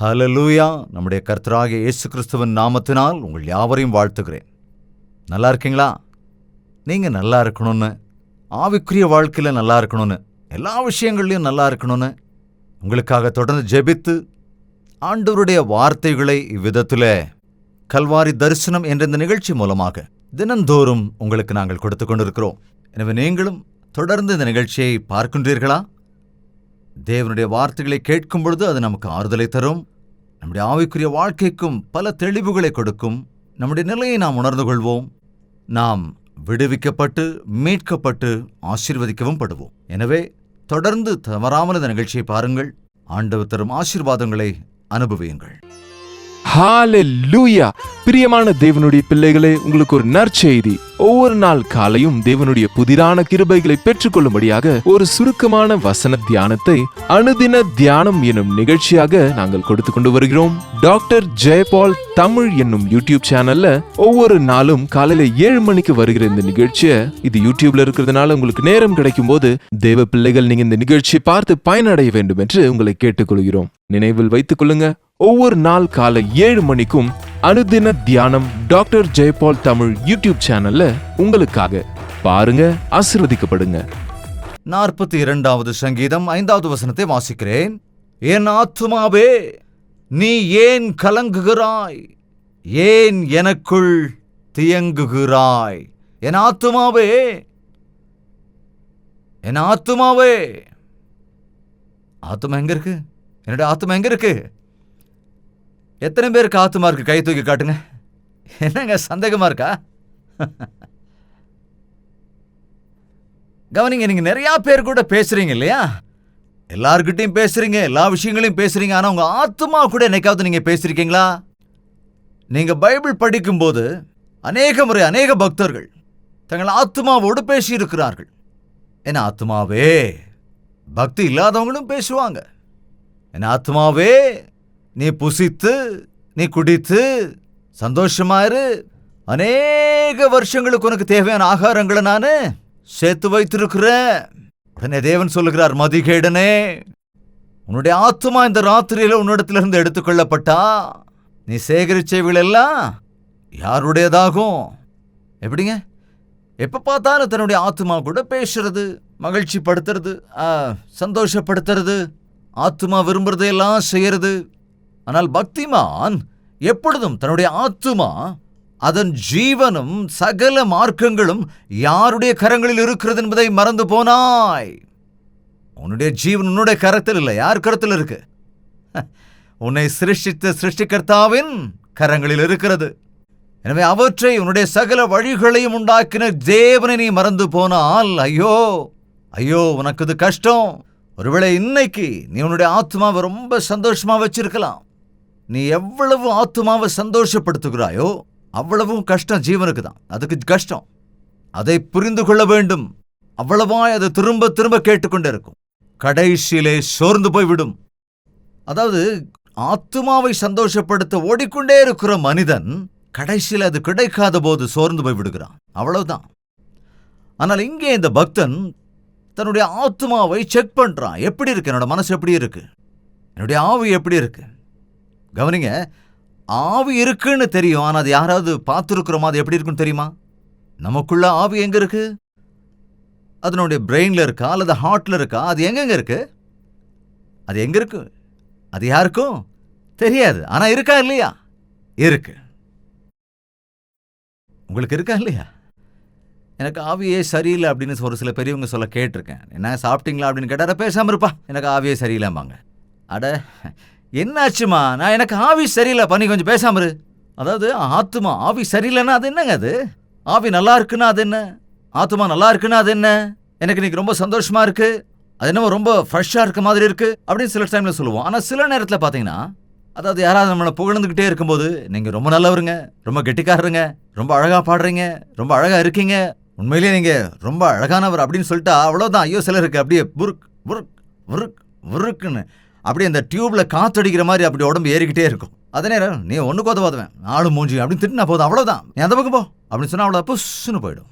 ஹல்லேலூயா. நம்முடைய கர்த்தராகிய இயேசு கிறிஸ்துவின் நாமத்தினால் உங்கள் யாவரையும் வாழ்த்துகிறேன். நல்லா இருக்கீங்களா? நீங்கள் நல்லா இருக்கணும்னு, ஆவிக்குரிய வாழ்க்கையில் நல்லா இருக்கணும்னு, எல்லா விஷயங்கள்லையும் நல்லா இருக்கணும்னு உங்களுக்காக தொடர்ந்து ஜெபித்து ஆண்டவருடைய வார்த்தைகளை இவ்விதத்தில் கல்வாரி தரிசனம் என்ற இந்த நிகழ்ச்சி மூலமாக தினந்தோறும் உங்களுக்கு நாங்கள் கொடுத்து கொண்டிருக்கிறோம். எனவே நீங்களும் தொடர்ந்து இந்த நிகழ்ச்சியை பார்க்கின்றீர்களா? தேவனுடைய வார்த்தைகளை கேட்கும் பொழுது அது நமக்கு ஆறுதலை தரும், நம்முடைய ஆவிக்குரிய வாழ்க்கைக்கும் பல தெளிவுகளை கொடுக்கும். நம்முடைய நிலையை நாம் உணர்ந்து கொள்வோம். நாம் விடுவிக்கப்பட்டு மீட்கப்பட்டு ஆசீர்வதிக்கவும் படுவோம். எனவே தொடர்ந்து தவறாமல் இந்த நிகழ்ச்சியை பாருங்கள். ஆண்டவர் தரும் ஆசீர்வாதங்களை அனுபவியுங்கள். ஹல்லேலூயா. பிரியமான தேவனுடைய பிள்ளைகளே, உங்களுக்கு ஒரு நற்செய்தி. ஒவ்வொரு நாள் காலையும் தேவனுடைய புதிதான கிருபைகளை பெற்றுக்கொள்ளும்படியாக ஒரு சுருக்கமான வசன தியானத்தை அனுதின தியானம் என்னும் நிகழ்ச்சியாக நாங்கள் கொடுத்து கொண்டு வருகிறோம். டாக்டர் ஜெயபால் தமிழ் என்னும் யூடியூப் சேனல்ல ஒவ்வொரு நாளும் காலையில 7 மணிக்கு வருகிற இந்த நிகழ்ச்சியை, இது யூடியூப்ல இருக்கிறதுனால உங்களுக்கு நேரம் கிடைக்கும் போது தேவ பிள்ளைகள் நீங்க இந்த நிகழ்ச்சியை பார்த்து பயனடைய வேண்டும் என்று உங்களை கேட்டுக்கொள்கிறோம். நினைவில் வைத்துக் கொள்ளுங்க, ஒவ்வொரு நாள் காலை 7 மணிக்கும் அனுதின தியானம் டாக்டர் ஜெயபால் தமிழ் யூடியூப் சேனல்ல உங்களுக்காக பாருங்க, ஆசீர்வதிக்கப்படுங்க. 42வது சங்கீதம் 5வது வசனத்தை வாசிக்கிறேன். என் ஆத்துமாவே, நீ ஏன் கலங்குகிறாய்? ஏன் எனக்குள் தியங்குகிறாய்? என் ஆத்துமாவே, என் ஆத்துமாவே. ஆத்துமா எங்க இருக்கு? என்னுடைய ஆத்துமா எங்க இருக்கு? எத்தனை பேருக்கு ஆத்துமா இருக்கு? கை தூக்கி காட்டுங்க. என்னங்க சந்தேகமா இருக்கா? கவனிங்க, நீங்க நிறைய பேர் கூட பேசுறீங்க இல்லையா? எல்லார்கிட்டையும் பேசுறீங்க, எல்லா விஷயங்களையும் பேசுறீங்க. ஆனா உங்க ஆத்துமா கூட என்னைக்காவது நீங்க பேசிருக்கீங்களா? நீங்க பைபிள் படிக்கும்போது அநேக முறை அநேக பக்தர்கள் தங்கள் ஆத்துமாவோடு பேசி இருக்கிறார்கள். என் ஆத்துமாவே, பக்தி இல்லாதவங்களும் பேசுவாங்க. என் ஆத்துமாவே, நீ புசித்து நீ குடித்து சந்தோஷமாயிரு, அநேக வருஷங்களுக்கு உனக்கு தேவையான ஆகாரங்களை நான் சேர்த்து வைத்திருக்கிறேன். உடனே தேவன் சொல்லுகிறார், மதிகேடனே, உன்னுடைய ஆத்துமா இந்த ராத்திரியில உன்னிடத்திலிருந்து எடுத்துக்கொள்ளப்பட்டா நீ சேகரிச்சவைகளெல்லாம் யாருடையதாகும்? எப்படிங்க? எப்ப பார்த்தாலும் தன்னுடைய ஆத்துமா கூட பேசுறது, மகிழ்ச்சி படுத்துறது, சந்தோஷப்படுத்துறது, ஆத்துமா விரும்புறதையெல்லாம் செய்யறது. ஆனால் பக்திமான் எப்பொழுதும் தன்னுடைய ஆத்துமா, அதன் ஜீவனும் சகல மார்க்கங்களும் யாருடைய கரங்களில் இருக்கிறது என்பதை மறந்து போனாய். உன்னுடைய ஜீவன் உன்னுடைய கரத்தில் இல்லை. யார் கரத்தில் இருக்கு? உன்னை சிருஷ்டித்த சிருஷ்டிகர்த்தாவின் கரங்களில் இருக்கிறது. எனவே அவற்றை, உன்னுடைய சகல வழிகளையும் உண்டாக்கின தேவனை நீ மறந்து போனால் ஐயோ ஐயோ, உனக்கு இது கஷ்டம். ஒருவேளை இன்னைக்கு நீ உன்னுடைய ஆத்மாவை ரொம்ப சந்தோஷமா வச்சிருக்கலாம். நீ எவ்வளவு ஆத்மாவை சந்தோஷப்படுத்துகிறாயோ அவ்வளவும் கஷ்டம் ஜீவனுக்கு தான். அதுக்கு கஷ்டம். அதை புரிந்து கொள்ள வேண்டும். அவ்வளவாய் அதை திரும்ப திரும்ப கேட்டுக்கொண்டே இருக்கும். கடைசியிலே சோர்ந்து போய்விடும். அதாவது ஆத்மாவை சந்தோஷப்படுத்த ஓடிக்கொண்டே இருக்கிற மனிதன் கடைசியில் அது கிடைக்காத போது சோர்ந்து போய் விடுகிறான். அவ்வளவுதான். ஆனால் இங்கே இந்த பக்தன் தன்னுடைய ஆத்மாவை செக் பண்றான். எப்படி இருக்கு? என்னோட மனசு எப்படி இருக்கு? என்னுடைய ஆவி எப்படி இருக்கு? கவனிங்க, ஆவி இருக்குன்னு தெரியும். ஆனால் அது யாராவது பார்த்துருக்குறோமா? அது எப்படி இருக்குன்னு தெரியுமா? நமக்குள்ள ஆவி எங்க இருக்கு? அதனுடைய பிரெயின்ல இருக்கா அல்லது ஹார்ட்ல இருக்கா? அது எங்கெங்க இருக்கு? அது எங்க இருக்கு? அது யாருக்கும் தெரியாது. ஆனா இருக்கா இல்லையா? இருக்கு. உங்களுக்கு இருக்கா இல்லையா? எனக்கு ஆவியே சரியில்லை அப்படின்னு ஒரு சில பெரியவங்க சொல்ல கேட்டிருக்கேன். என்ன சாப்பிட்டீங்களா அப்படின்னு கேட்டார, பேசாம இருப்பா, எனக்கு ஆவியே சரியில்லைம்பாங்க. அட என்னாச்சுமா? நான் எனக்கு ஆவி சரியில்லைப்பா, நீ கொஞ்சம் பேசாம இரு. அதாவது ஆத்துமா ஆவி சரியில்லைன்னா அது என்னங்க? அது ஆவி நல்லா இருக்குன்னா அது என்ன? ஆத்துமா நல்லா இருக்குன்னா அது என்ன? எனக்கு இன்னைக்கு ரொம்ப சந்தோஷமா இருக்கு, அது என்னவோ ரொம்ப ஃப்ரெஷ்ஷா இருக்க மாதிரி இருக்கு அப்படின்னு சில டைம்ல சொல்லுவோம். ஆனா சில நேரத்தில் பார்த்தீங்கன்னா, அதாவது யாராவது நம்மளை புகழ்ந்துக்கிட்டே இருக்கும்போது, நீங்க ரொம்ப நல்லவருங்க, ரொம்ப கெட்டிக்காரருங்க, ரொம்ப அழகா பாடுறீங்க, ரொம்ப அழகா இருக்கீங்க, உண்மையிலேயே நீங்க ரொம்ப அழகானவர் அப்படின்னு சொல்லிட்டா அவ்வளவுதான். ஐயோ, சிலருக்கு அப்படியே புருக் புருக் புருக் புருக்குன்னு அப்படியே அந்த டியூப்ல காத்தடிக்கிற மாதிரி அப்படி உடம்பு ஏறிக்கிட்டே இருக்கும். அதே நேரம் நீ ஒன்றுக்கு உதவாதுவேன், ஆளு மூஞ்சி அப்படின்னு திட்டினா போதும், அவ்வளோதான், நீ அந்த பக்கம் போ அப்படின்னு சொன்னால் அவ்வளோ புஷ்ஷுன்னு போயிடும்.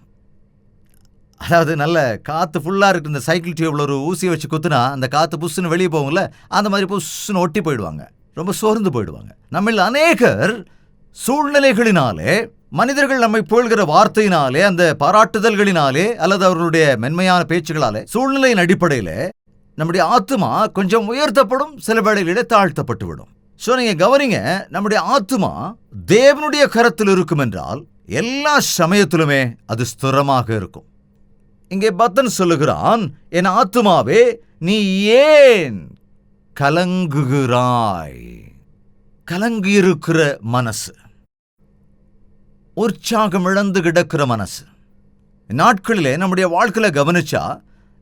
அதாவது நல்ல காற்று ஃபுல்லாக இருக்குது, இந்த சைக்கிள் டியூப்ல ஒரு ஊசியை வச்சு குத்துனா அந்த காற்று புஷ்ஷுன்னு வெளியே போகும்ல, அந்த மாதிரி புஷ்ஷுன்னு ஒட்டி போயிடுவாங்க. ரொம்ப சோர்ந்து போயிடுவாங்க. நம்மில் அநேகர் சூழ்நிலைகளினாலே, மனிதர்கள் நம்மை புகழ்கிற வார்த்தையினாலே, அந்த பாராட்டுதல்களினாலே அல்லது அவர்களுடைய மென்மையான பேச்சுகளாலே, சூழ்நிலையின் அடிப்படையில் நம்முடைய ஆத்துமா கொஞ்சம் உயர்த்தப்படும், சில வேளைகளிலே தாழ்த்தப்பட்டு விடும். ஸோ நீங்க கவனிங்க, நம்முடைய ஆத்துமா தேவனுடைய கரத்தில் இருக்கும் என்றால் எல்லா சமயத்திலுமே அது ஸ்திரமாக இருக்கும். இங்கே பக்தன் சொல்லுகிறான், என் ஆத்துமாவே நீ ஏன் கலங்குகிறாய்? கலங்கியிருக்கிற மனசு, உற்சாகம் இழந்து கிடக்கிற மனசு. நாட்களிலே நம்முடைய வாழ்க்கையில கவனிச்சா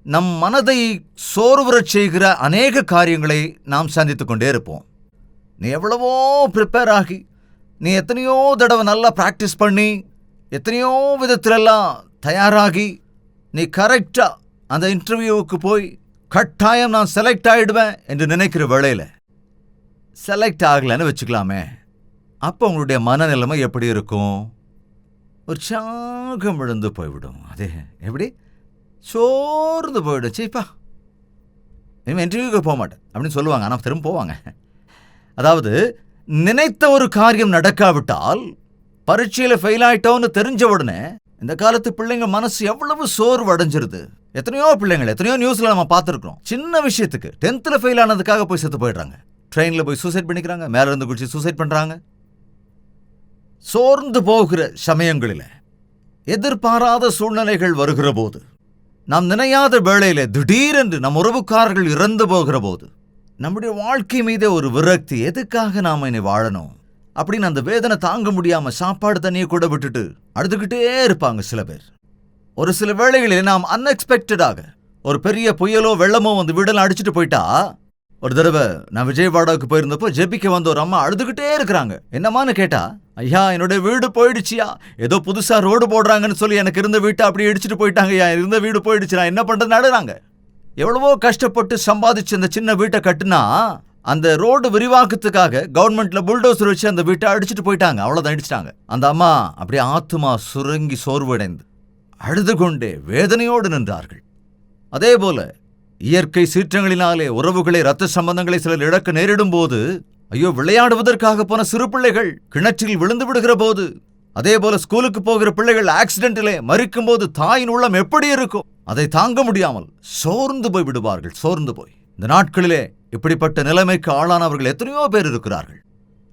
நம் மனதை சோர்வுறச் செய்கிற அநேக காரியங்களை நாம் சந்தித்து கொண்டே இருப்போம். நீ எவ்வளவோ ப்ரிப்பேர் ஆகி, நீ எத்தனையோ தடவை நல்லா ப்ராக்டிஸ் பண்ணி, எத்தனையோ விதத்திலெல்லாம் தயாராகி, நீ கரெக்டா அந்த இன்டர்வியூவுக்கு போய் கட்டாயம் நான் செலக்ட் ஆகிடுவேன் என்று நினைக்கிற வேளையில் செலக்ட் ஆகலைன்னு வச்சுக்கலாமே, அப்போ உங்களுடைய மனநிலைமை எப்படி இருக்கும்? உற்சாகம் விழுந்து போய்விடும். அதே எப்படி சோர்ந்து போயிடும். சீப்பா இனிமேல் இன்டர்வியூக்கு போக மாட்டேன் அப்படின்னு சொல்லுவாங்க, ஆனால் திரும்ப போவாங்க. அதாவது நினைத்த ஒரு காரியம் நடக்காவிட்டால், பரீட்சையில் ஃபெயில் ஆயிட்டோன்னு தெரிஞ்ச உடனே இந்த காலத்து பிள்ளைங்க மனசு எவ்வளவு சோர்வு அடைஞ்சிருது. எத்தனையோ பிள்ளைங்கள், எத்தனையோ நியூஸ்ல நம்ம பார்த்துருக்கோம், சின்ன விஷயத்துக்கு 10th ஃபெயில் ஆனதுக்காக போய் செத்து போயிடுறாங்க, ட்ரெயினில் போய் சூசைட் பண்ணிக்கிறாங்க, மேல இருந்து குடிச்சு சூசைட் பண்றாங்க. சோர்ந்து போகிற சமயங்களில், எதிர்பாராத சூழ்நிலைகள் வருகிற போது, நாம் நினையாத வேளையில திடீரென்று நம் உறவுக்காரர்கள் இறந்து போகிற போது, நம்முடைய வாழ்க்கை மீதே ஒரு விரக்தி, எதுக்காக நாம இனி வாழணும் அப்படின்னு அந்த வேதனை தாங்க முடியாம சாப்பாடு தண்ணியை கூட விட்டுட்டு அழுதுகிட்டே இருப்பாங்க சில பேர். ஒரு சில வேளைகளில் நாம் அன்எக்ஸ்பெக்டடாக ஒரு பெரிய புயலோ வெள்ளமோ வந்து வீடெல்லாம் அடிச்சுட்டு போயிட்டா, ஒரு தடவை நான் விஜயவாடாவுக்கு போயிருந்தப்போ ஜெபிக்க வந்த ஒரு அம்மா அழுதுகிட்டே இருக்கிறாங்க. என்னமான்னு கேட்டா, ஐயா என்னுடைய வீடு போயிடுச்சியா, ஏதோ புதுசா ரோடு போடுறாங்கன்னு சொல்லி எனக்கு இருந்த வீட்டை அப்படியே இடிச்சுட்டு போயிட்டாங்க, இருந்த வீடு போயிடுச்சு, நான் என்ன பண்றதுன்னு அழுறாங்க. எவ்வளவோ கஷ்டப்பட்டு சம்பாதிச்சு அந்த சின்ன வீட்டை கட்டுனா, அந்த ரோடு விரிவாக்கத்துக்காக கவர்மெண்ட்ல புல்டோசர் வச்சு அந்த வீட்டை அடிச்சுட்டு போயிட்டாங்க, அவ்வளவுதான் அடிச்சிட்டாங்க. அந்த அம்மா அப்படியே ஆத்துமா சுருங்கி சோர்வடைந்து அழுது கொண்டே வேதனையோடு நின்றார்கள். அதே போல இயற்கை சீற்றங்களினாலே உறவுகளை, ரத்த சம்பந்தங்களை சிலர் இழக்க நேரிடும் போது, ஐயோ விளையாடுவதற்காக போன சிறு பிள்ளைகள் கிணற்றில் விழுந்து விடுகிற போது, அதே போல ஸ்கூலுக்கு போகிற பிள்ளைகள் ஆக்சிடென்டிலே மறிக்கும் போது தாயின் உள்ளம் எப்படி இருக்கும்? அதை தாங்க முடியாமல் சோர்ந்து போய் விடுவார்கள். சோர்ந்து போய் இந்த நாட்களிலே இப்படிப்பட்ட நிலைமைக்கு ஆளானவர்கள் எத்தனையோ பேர் இருக்கிறார்கள்.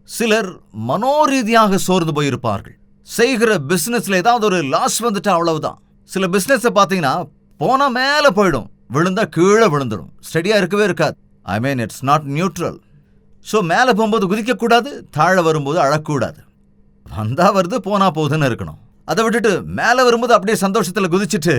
சிலர் மனோரீதியாக சோர்ந்து போயிருப்பார்கள். செய்கிற பிசினஸ்ல ஏதாவது ஒரு லாஸ் வந்துட்டா அவ்வளவுதான். சில பிசினஸ் பாத்தீங்கன்னா போனா மேல போயிடும், விழுந்தா கீழே விழுந்துடும், ஸ்டெடியா இருக்கவே இருக்காது. I mean it's not neutral. So மேலே போகும்போது குதிக்கக்கூடாது, தாழ வரும்போது அழக்கூடாது. வந்தா வருது, போனா போகுதுன்னு இருக்கணும். அதை விட்டுட்டு மேலே வரும்போது அப்படியே சந்தோஷத்தில் குதிச்சுட்டு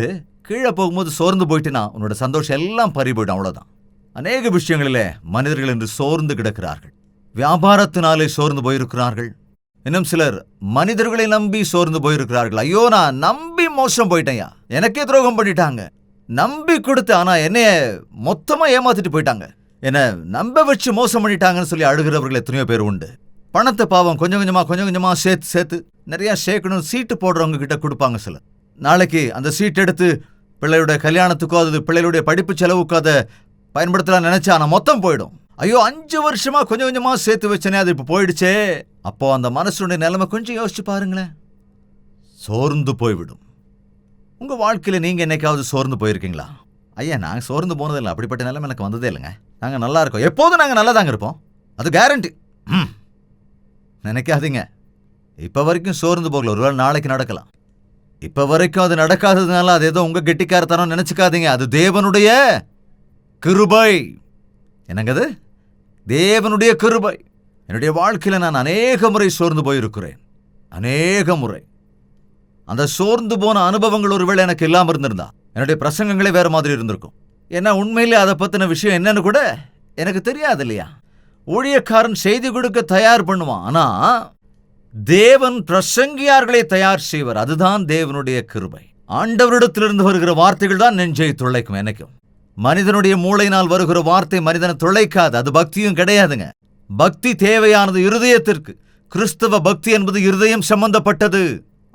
கீழே போகும்போது சோர்ந்து போயிட்டுனா உன்னோட சந்தோஷம் எல்லாம் பறி போயிடும், அவ்வளோதான். அநேக விஷயங்களிலே மனிதர்கள் என்று சோர்ந்து கிடக்கிறார்கள். வியாபாரத்தினாலே சோர்ந்து போயிருக்கிறார்கள். இன்னும் சிலர் மனிதர்களை நம்பி சோர்ந்து போயிருக்கிறார்கள். ஐயோ நான் நம்பி மோசம் போயிட்டேன்யா, எனக்கே துரோகம் பண்ணிட்டாங்க, நம்பி கொடுத்து ஆனா என்னைய மொத்தமா ஏமாத்திட்டு போயிட்டாங்க, என்ன நம்ப வச்சு மோசம் பண்ணிட்டாங்கன்னு சொல்லி அழுகிறவர்கள் எத்தனையோ பேர் உண்டு. பணத்தை பாவம் கொஞ்சம் கொஞ்சமா சேர்த்து நிறைய சேர்க்கணும் சீட்டு போடுறவங்க கிட்ட கொடுப்பாங்க. சிலர் நாளைக்கு அந்த சீட் எடுத்து பிள்ளையுடைய கல்யாணத்துக்கோ அது பிள்ளைகளுடைய படிப்பு செலவுக்கோ அதை பயன்படுத்தலாம் நினைச்சா ஆனா மொத்தம் போயிடும். ஐயோ 5 வருஷமா கொஞ்சமா சேர்த்து வச்சனே, அது இப்போ போயிடுச்சே. அப்போ அந்த மனசுடைய நிலைமை கொஞ்சம் யோசிச்சு பாருங்களேன், சோர்ந்து போய்விடும். உங்க வாழ்க்கையில நீங்க என்னைக்காவது சோர்ந்து போயிருக்கீங்களா? ஐயா நாங்க சோர்ந்து போனதில்லை, அப்படிப்பட்ட நிலைமை எனக்கு வந்ததே இல்லைங்க, நாங்க நல்லா இருக்கோம், எப்போதும் நாங்க நல்லா தாங்க இருப்போம், அது கேரண்டி. நினைக்காதீங்க. இப்ப வரைக்கும் சோர்ந்து போகல, ஒருவேளை நாளைக்கு நடக்கலாம். இப்ப வரைக்கும் அது நடக்காததுனால அது ஏதோ உங்க கெட்டிக்காரத்தனம் நினைச்சுக்காதீங்க, அது தேவனுடைய கிருபை. என்னங்க அது? தேவனுடைய கிருபை. என்னுடைய வாழ்க்கையில நான் அநேக முறை சோர்ந்து போயிருக்கிறேன், அநேக முறை. அந்த சோர்ந்து போன அனுபவங்கள் ஒருவேளை எனக்கு இல்லாம இருந்திருந்தா என்னுடைய பிரசங்கங்களே வேற மாதிரி இருந்திருக்கும். ஏன்னா உண்மையிலே அதை பத்தின விஷயம் என்னன்னு கூட எனக்கு தெரியாது இல்லையா. ஊழியக்காரன் செய்தி கொடுக்க தயார் பண்ணுவான், ஆனா தேவன் பிரசங்கியார்களை தயார் செய்வார். அதுதான் தேவனுடைய கிருபை. ஆண்டவரிடத்திலிருந்து வருகிற வார்த்தைகள் தான் நெஞ்சை துளைக்கும். எனக்கும் மனிதனுடைய மூளையினால் வருகிற வார்த்தை மனிதனை துளைக்காது, அது பக்தியும் கிடையாதுங்க. பக்தி தேவையானது இருதயத்திற்கு. கிறிஸ்தவ பக்தி என்பது இருதயம் சம்பந்தப்பட்டது.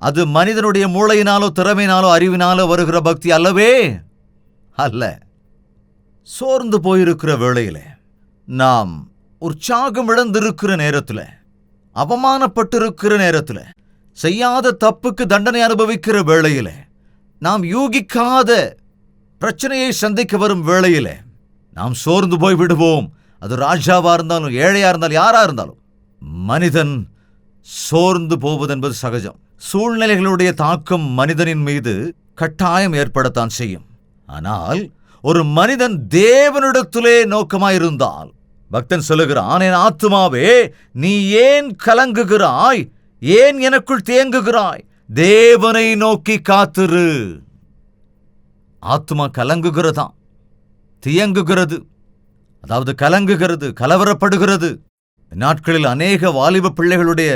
அது மனிதனுடைய மூளையினாலோ திறமையினாலோ அறிவினாலோ வருகிற பக்தி அல்லவே அல்ல. சோர்ந்து போயிருக்கிற வேளையிலே நாம் உற்சாகம் இழந்திருக்கிற நேரத்துல, அவமானப்பட்டிருக்கிற நேரத்துல, செய்யாத தப்புக்கு தண்டனை அனுபவிக்கிற வேளையில, நாம் யூகிக்காத பிரச்சனையை சந்திக்க வரும் வேளையில நாம் சோர்ந்து போய் விடுவோம். அது ராஜாவா இருந்தாலும் ஏழையா இருந்தாலும் யாரா இருந்தாலும் மனிதன் சோர்ந்து போவது என்பது சகஜம். சூழ்நிலைகளுடைய தாக்கம் மனிதனின் மீது கட்டாயம் ஏற்படத்தான் செய்யும். ஆனால் ஒரு மனிதன் தேவனிடத்திலே நோக்கமாயிருந்தால், பக்தன் சொல்லுகிறான், என் ஆத்துமாவே நீ ஏன் கலங்குகிறாய், ஏன் எனக்குள் தேங்குகிறாய், தேவனை நோக்கி காத்திரு. ஆத்துமா கலங்குகிறதா, தியங்குகிறது, அதாவது கலங்குகிறது, கலவரப்படுகிறது. நாட்களில் அநேக வாலிப பிள்ளைகளுடைய,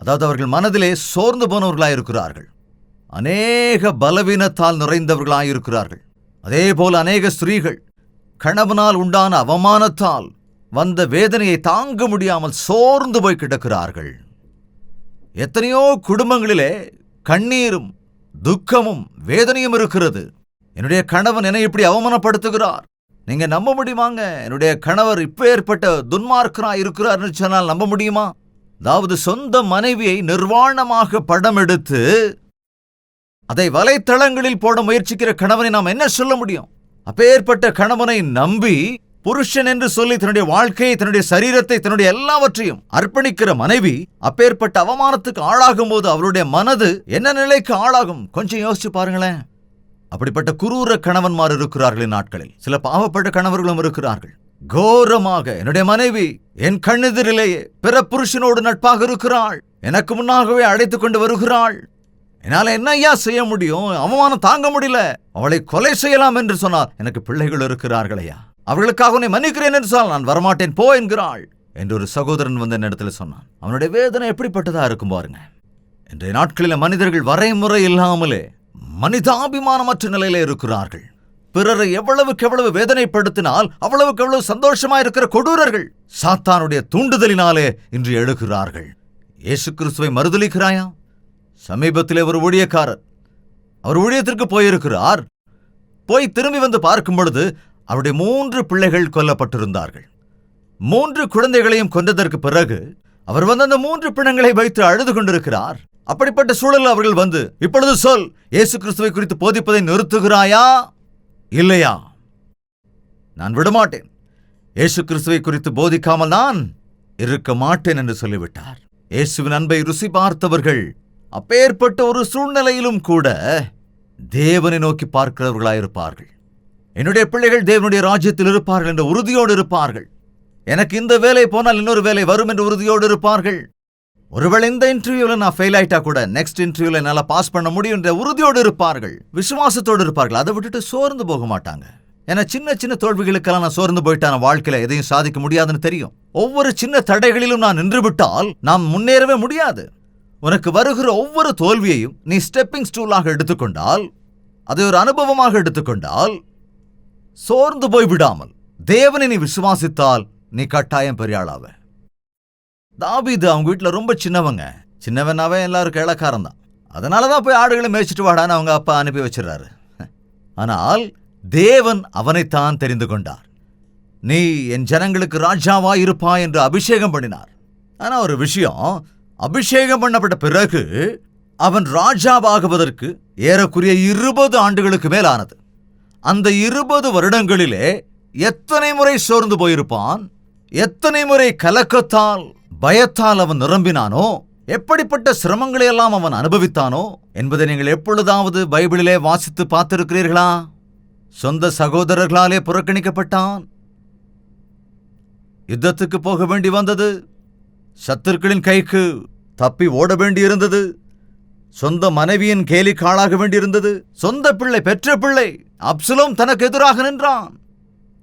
அதாவது அவர்கள் மனதிலே சோர்ந்து போனவர்களாயிருக்கிறார்கள், அநேக பலவீனத்தால் நிறைந்தவர்களாயிருக்கிறார்கள். அதே போல அநேக ஸ்திரீகள் கணவனால் உண்டான அவமானத்தால் வந்த வேதனையை தாங்க முடியாமல் சோர்ந்து போய் கிடக்கிறார்கள். எத்தனையோ குடும்பங்களிலே கண்ணீரும் துக்கமும் வேதனையும் இருக்கிறது. என்னுடைய கணவன் என்னை இப்படி அவமானப்படுத்துகிறார், நீங்க நம்ப முடியுமாங்க? என்னுடைய கணவர் இப்ப ஏற்பட்ட துன்மார்க்கராய் இருக்கிறார்னு சொன்னால் நம்ப முடியுமா? அதாவது சொந்த மனைவியை நிர்வாணமாக படம் எடுத்து அதை வலைத்தளங்களில் போட முயற்சிக்கிற கணவனை நாம் என்ன சொல்ல முடியும்? அப்பேற்பட்ட கணவனை நம்பி புருஷன் என்று சொல்லி தன்னுடைய வாழ்க்கையை, தன்னுடைய சரீரத்தை, தன்னுடைய எல்லாவற்றையும் அர்ப்பணிக்கிற மனைவி அப்பேற்பட்ட அவமானத்துக்கு ஆளாகும் போது அவருடைய மனது என்ன நிலைக்கு ஆளாகும்? கொஞ்சம் யோசிச்சு பாருங்களேன். அப்படிப்பட்ட குரூர கணவன்மார் இருக்கிறார்கள் நாட்களில். சில பாவப்பட்ட கணவர்களும் இருக்கிறார்கள். கோரமாக என்னுடைய மனைவி என் கண்ணெதிரிலேயே பிற புருஷனோடு நட்பாக இருக்கிறாள், எனக்கு முன்னாகவே அழைத்துக் கொண்டு வருகிறாள், என்னால என்ன ஐயா செய்ய முடியும், அவமானம் தாங்க முடியல, அவளை கொலை செய்யலாம் என்று சொன்னார். எனக்கு பிள்ளைகள் இருக்கிறார்கள் ஐயா, அவர்களுக்காக உன்னை மன்னிக்கிறேன் என்று சொன்னால் நான் வரமாட்டேன் போ என்கிறாள் என்று ஒரு சகோதரன் வந்து என் இடத்துல சொன்னான். அவனுடைய வேதனை எப்படிப்பட்டதா இருக்கும் பாருங்க. இன்றைய நாட்களில் மனிதர்கள் வரைமுறை இல்லாமலே மனிதாபிமானமற்ற நிலையில இருக்கிறார்கள். பிறரை எவ்வளவுக்கு எவ்வளவு வேதனைப்படுத்தினால் அவ்வளவுக்கு எவ்வளவு சந்தோஷமா இருக்கிற கொடூரர்கள் சாத்தானுடைய தூண்டுதலினாலே இன்று எழுகிறார்கள். இயேசு கிறிஸ்துவை மறுதலிக்கிறாயா? சமீபத்திலே ஒரு ஊழியக்காரர் அவர் ஊழியத்திற்கு போயிருக்கிறார். போய் திரும்பி வந்து பார்க்கும் பொழுது அவருடைய 3 பிள்ளைகள் கொல்லப்பட்டிருந்தார்கள். 3 குழந்தைகளையும் கொன்றதற்கு பிறகு அவர் வந்து அந்த 3 பிணங்களை வைத்து அழுது கொண்டிருக்கிறார். அப்படிப்பட்ட சூழலில் அவர்கள் வந்து, இப்பொழுது சொல், இயேசு கிறிஸ்துவை குறித்து போதிப்பதை நிறுத்துகிறாயா இல்லையா? நான் விடமாட்டேன், இயேசு கிறிஸ்துவை குறித்து போதிக்காமல் நான் இருக்க மாட்டேன் என்று சொல்லிவிட்டார். இயேசுவின் அன்பை ருசி பார்த்தவர்கள் அப்பேற்பட்ட ஒரு சூழ்நிலையிலும் கூட தேவனை நோக்கி பார்க்கிறவர்களாயிருப்பார்கள். என்னுடைய பிள்ளைகள் தேவனுடைய ராஜ்யத்தில் இருப்பார்கள் என்ற உறுதியோடு இருப்பார்கள். எனக்கு இந்த வேலை போனால் இன்னொரு வேலை வரும் என்ற உறுதியோடு இருப்பார்கள். ஒருவேளை இந்த இன்டர்வியூல நான் ஃபெயில் ஆயிட்டா கூட நெக்ஸ்ட் இன்டர்வியூல என்னால பாஸ் பண்ண முடியும் என்ற உறுதியோடு இருப்பார்கள், விசுவாசத்தோடு இருப்பார்கள். அதை விட்டுட்டு சோர்ந்து போக மாட்டாங்க. ஏன்னா சின்ன சின்ன தோல்விகளுக்கெல்லாம் நான் சோர்ந்து போயிட்டான வாழ்க்கையில எதையும் சாதிக்க முடியாதுன்னு தெரியும். ஒவ்வொரு சின்ன தடைகளிலும் நான் நின்று விட்டால் நாம் முன்னேறவே முடியாது. உனக்கு வருகிற ஒவ்வொரு தோல்வியையும் நீ ஸ்டெப்பிங் ஸ்டூலாக எடுத்துக்கொண்டால், அதை ஒரு அனுபவமாக எடுத்துக்கொண்டால், சோர்ந்து போய் விடாமல் தேவனை நீ விசுவாசித்தால் நீ கட்டாயம் பெரியாளாவ. தாவீது அவங்க வீட்டுல ரொம்ப சின்னவனாவே எல்லாருக்கும் இளக்காரன் தான். அதனாலதான் போய் ஆடுகளை மேய்ச்சிட்டு வாடான்னு அவங்க அப்பா அனுப்பி வச்சிடறாரு. ஆனால் தேவன் அவனைத்தான் தெரிந்து கொண்டார். நீ என் ஜனங்களுக்கு ராஜாவா இருப்பா என்று அபிஷேகம் பண்ணினார். ஆனா ஒரு விஷயம், அபிஷேகம் பண்ணப்பட்ட பிறகு அவன் ராஜாவாகுவதற்கு ஏறக்குறைய 20 ஆண்டுகளுக்கு மேல் ஆனது. அந்த 20 வருடங்களிலே எத்தனை முறை சோர்ந்து போயிருப்பான், எத்தனை முறை கலக்கத்தால் பயத்தால் அவன் நிரம்பினானோ, எப்படிப்பட்ட சிரமங்களை எல்லாம் அவன் அனுபவித்தானோ என்பதை நீங்கள் எப்பொழுதாவது பைபிளிலே வாசித்து பார்த்திருக்கிறீர்களா? சொந்த சகோதரர்களாலே புறக்கணிக்கப்பட்டான், யுத்தத்துக்கு போக வேண்டி வந்தது, சத்துருக்களின் கைக்கு தப்பி ஓட வேண்டியிருந்தது, சொந்த மனைவியின் கேலிக்கு ஆளாக வேண்டியிருந்தது, சொந்த பிள்ளை பெற்ற பிள்ளை அப்சலோம் தனக்கு எதிராக நின்றான்.